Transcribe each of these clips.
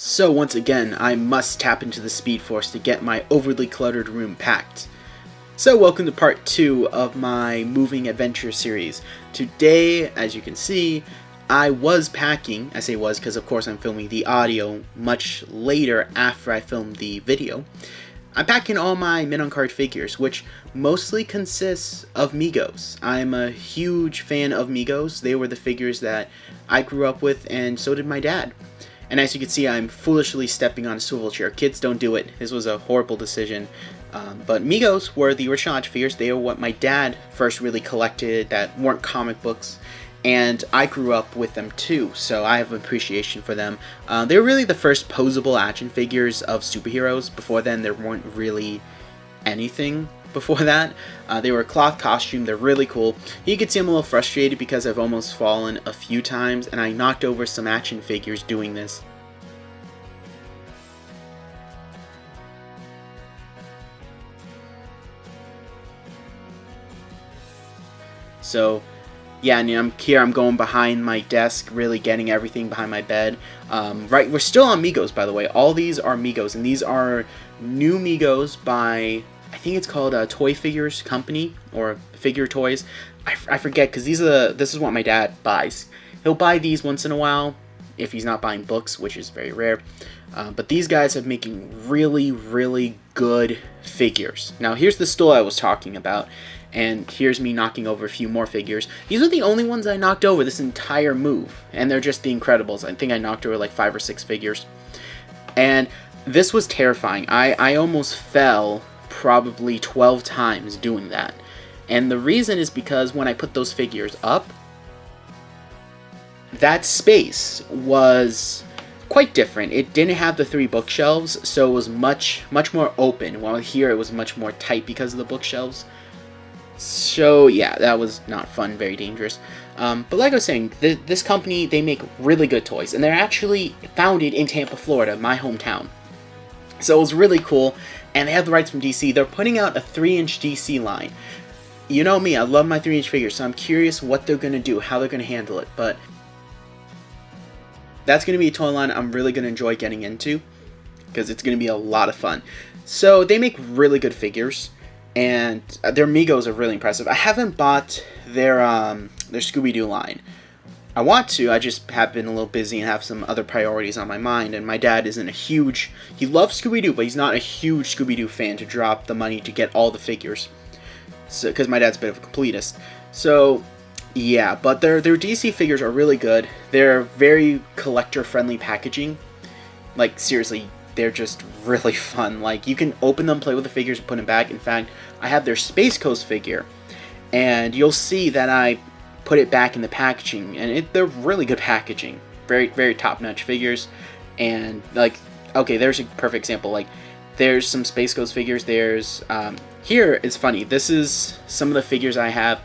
So once again, I must tap into the Speed Force to get my overly cluttered room packed. So welcome to part 2 of my moving adventure series. Today, as you can see, I was packing. I say was because of course I'm filming the audio much later after I filmed the video. I'm packing all my Min on Card figures, which mostly consists of Migos. I'm a huge fan of Migos. They were the figures that I grew up with, and so did my dad. And as you can see, I'm foolishly stepping on a swivel chair. Kids, don't do it. This was a horrible decision. But Migos were the original figures. They were what my dad first really collected that weren't comic books. And I grew up with them too, so I have an appreciation for them. They were really the first posable action figures of superheroes. Before then, there weren't really anything before that. They were a cloth costume. They're really cool. You can see I'm a little frustrated because I've almost fallen a few times, and I knocked over some action figures doing this. So yeah, and I'm going behind my desk, really getting everything behind my bed. Right, we're still on Migos, by the way. All these are Migos, and these are new Migos by, I think it's called Toy Figures Company, or Figure Toys. I forget, because this is what my dad buys. He'll buy these once in a while, if he's not buying books, which is very rare. But these guys have making really, really good figures. Now, here's the stool I was talking about. And here's me knocking over a few more figures. These are the only ones I knocked over this entire move. And they're just the Incredibles. I think I knocked over like 5 or 6 figures. And this was terrifying. I almost fell probably 12 times doing that. And the reason is because when I put those figures up, that space was quite different. It didn't have the 3 bookshelves, so it was much more open. While here it was much more tight because of the bookshelves. So yeah, that was not fun, very dangerous. But like I was saying, this company, they make really good toys, and they're actually founded in Tampa, Florida, my hometown. So it was really cool, and they have the rights from DC. They're putting out a 3-inch DC line. You know me, I love my 3-inch figures, so I'm curious what they're going to do, how they're going to handle it. But that's going to be a toy line I'm really going to enjoy getting into, because it's going to be a lot of fun. So they make really good figures. And their Migos are really impressive. I haven't bought their Scooby-Doo line. I want to, I just have been a little busy and have some other priorities on my mind. And my dad isn't a huge, he loves Scooby-Doo, but he's not a huge Scooby-Doo fan to drop the money to get all the figures. So, because my dad's a bit of a completist. So, yeah, but their DC figures are really good. They're very collector-friendly packaging. Like, seriously, they're just really fun. Like, you can open them, play with the figures, and put them back. In fact, I have their Space Coast figure, and you'll see that I put it back in the packaging, and they're really good packaging. Very, very top-notch figures. And, like, okay, there's a perfect example. Like, there's some Space Coast figures. There's, here, it's funny. This is some of the figures I have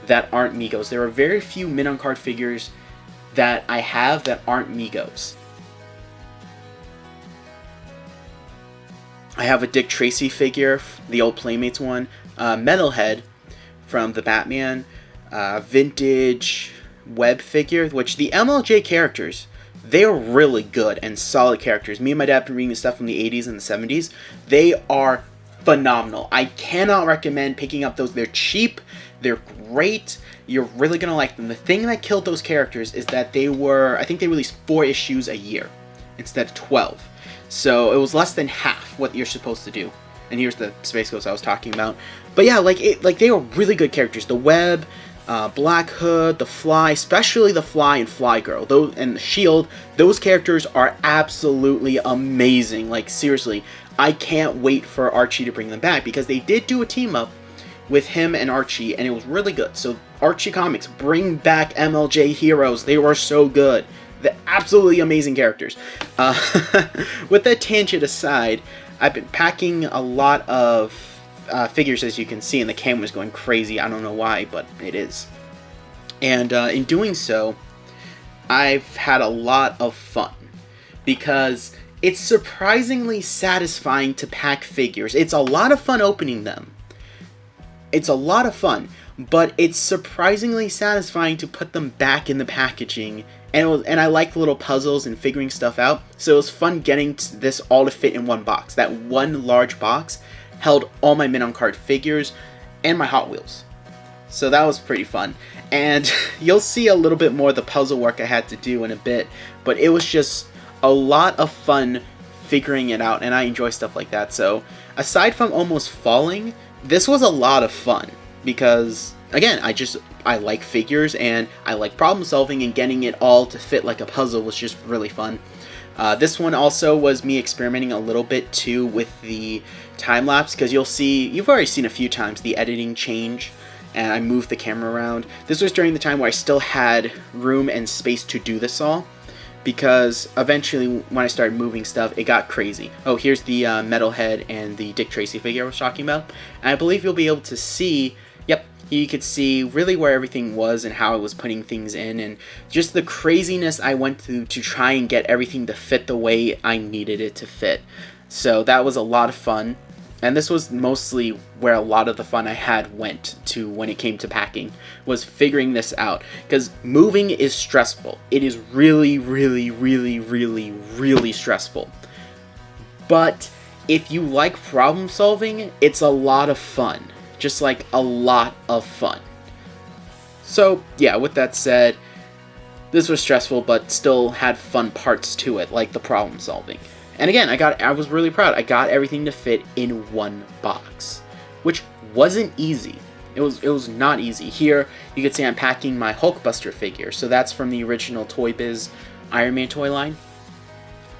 that aren't Migos. There are very few Min on Card figures that I have that aren't Migos. I have a Dick Tracy figure, the old Playmates one, Metalhead from the Batman, vintage Web figure, which the MLJ characters, they're really good and solid characters. Me and my dad have been reading the stuff from the 80s and the 70s. They are phenomenal. I cannot recommend picking up those. They're cheap, they're great, you're really going to like them. The thing that killed those characters is that they were, I think they released 4 issues a year instead of 12. So it was less than half what you're supposed to do. And here's the Space Ghost I was talking about. But yeah, like they were really good characters. The Web, Black Hood, the Fly, especially the Fly and Fly Girl, and the Shield. Those characters are absolutely amazing. Like, seriously, I can't wait for Archie to bring them back, because they did do a team up with him and Archie, and it was really good. So Archie Comics, bring back MLJ heroes. They were so good. The absolutely amazing characters. With that tangent aside, I've been packing a lot of figures, as you can see, and the camera's going crazy. I don't know why, but it is. And in doing so, I've had a lot of fun, because it's surprisingly satisfying to pack figures. It's a lot of fun opening them. It's a lot of fun. but it's surprisingly satisfying to put them back in the packaging. And I like little puzzles and figuring stuff out, so it was fun getting this all to fit in one box. That one large box held all my Min On Card figures and my Hot Wheels. So that was pretty fun. And you'll see a little bit more of the puzzle work I had to do in a bit, but it was just a lot of fun figuring it out, and I enjoy stuff like that. So aside from almost falling, this was a lot of fun because, again, I like figures and I like problem solving, and getting it all to fit like a puzzle was just really fun. This one also was me experimenting a little bit too with the time lapse, because you've already seen a few times the editing change and I moved the camera around. This was during the time where I still had room and space to do this all, because eventually when I started moving stuff, it got crazy. Oh, here's the Metalhead and the Dick Tracy figure I was talking about. And I believe you'll be able to see, yep, you could see really where everything was and how I was putting things in, and just the craziness I went through to try and get everything to fit the way I needed it to fit. So that was a lot of fun. And this was mostly where a lot of the fun I had went to when it came to packing, was figuring this out. Because moving is stressful. It is really, really, really, really, really stressful. But if you like problem solving, it's a lot of fun. Just like a lot of fun. So yeah, with that said, this was stressful but still had fun parts to it, like the problem solving. And again, I was really proud. I got everything to fit in one box, which wasn't easy. It was not easy. Here, you can see I'm packing my Hulkbuster figure. So that's from the original Toy Biz Iron Man toy line.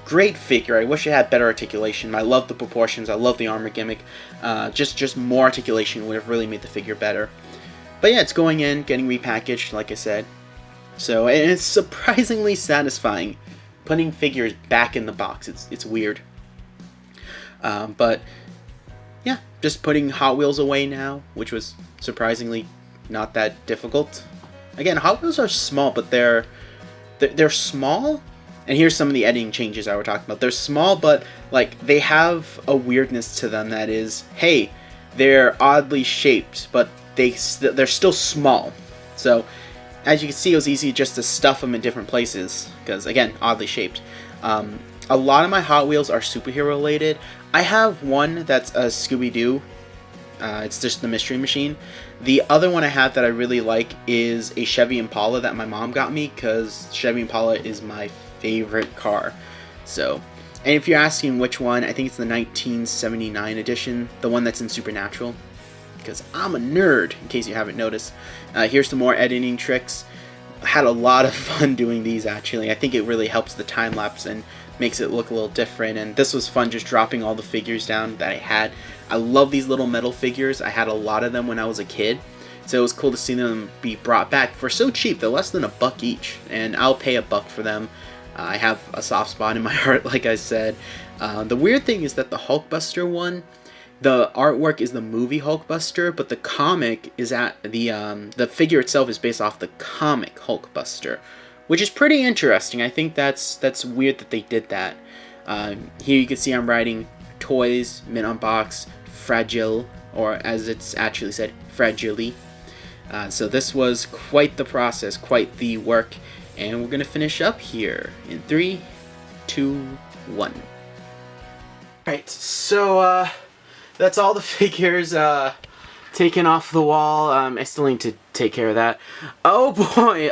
Great figure. I wish it had better articulation. I love the proportions. I love the armor gimmick. Just more articulation would have really made the figure better. But yeah, it's going in, getting repackaged, like I said. So, and it's surprisingly satisfying putting figures back in the box. It's weird. But yeah, just putting Hot Wheels away now, which was surprisingly not that difficult. Again, Hot Wheels are small, but they're small. And here's some of the editing changes I were talking about. They're small, but like they have a weirdness to them that is, hey, they're oddly shaped, but they're still small. So as you can see, it was easy just to stuff them in different places, because, again, oddly shaped. A lot of my Hot Wheels are superhero related. I have one that's a Scooby-Doo. It's just the Mystery Machine. The other one I have that I really like is a Chevy Impala that my mom got me, because Chevy Impala is my favorite car. So, and if you're asking which one, I think it's the 1979 edition, the one that's in Supernatural, because I'm a nerd, in case you haven't noticed. Here's some more editing tricks. I had a lot of fun doing these, actually. I think it really helps the time lapse and makes it look a little different, and this was fun, just dropping all the figures down that I had. I love these little metal figures. I had a lot of them when I was a kid, so it was cool to see them be brought back for so cheap. They're less than $1 each, and I'll pay $1 for them. I have a soft spot in my heart, like I said. The weird thing is that the Hulkbuster one, the artwork is the movie Hulkbuster, but the comic is the figure itself is based off the comic Hulkbuster, which is pretty interesting. I think that's weird that they did that. Here you can see I'm writing Toys, Min On Box, Fragile, or as it's actually said, Fragile. So this was quite the process, quite the work, and we're going to finish up here in 3, 2, 1. Alright, so that's all the figures taken off the wall. I still need to take care of that. Oh boy,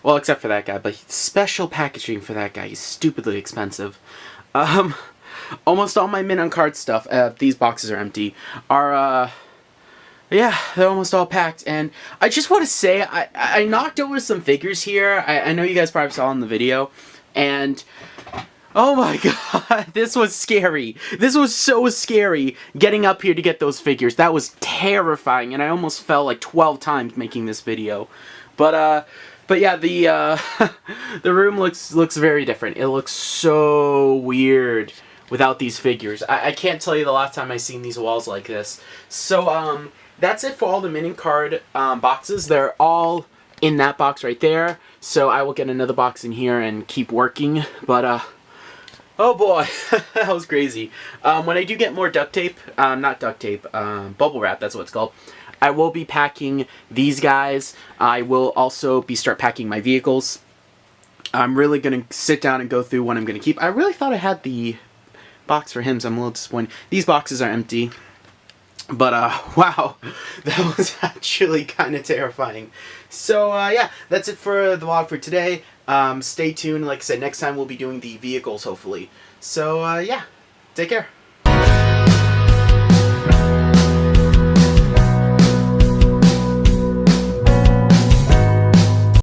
well, except for that guy, but special packaging for that guy. He's stupidly expensive. Almost all my Min On Card stuff, these boxes are empty, are, yeah, they're almost all packed. And I just want to say, I knocked over some figures here. I know you guys probably saw in the video, and oh my god, this was scary. This was so scary, getting up here to get those figures. That was terrifying, and I almost fell like 12 times making this video. But yeah, the the room looks very different. It looks so weird without these figures. I can't tell you the last time I seen these walls like this. So that's it for all the Min On Card boxes. They're all in that box right there. So I will get another box in here and keep working. But oh boy, that was crazy. When I do get more duct tape, not duct tape, bubble wrap, that's what it's called. I will be packing these guys. I will also start packing my vehicles. I'm really going to sit down and go through what I'm going to keep. I really thought I had the box for him, so I'm a little disappointed. These boxes are empty. But, wow, that was actually kind of terrifying. So, yeah, that's it for the vlog for today. Stay tuned. Like I said, next time we'll be doing the vehicles, hopefully. So, yeah, take care.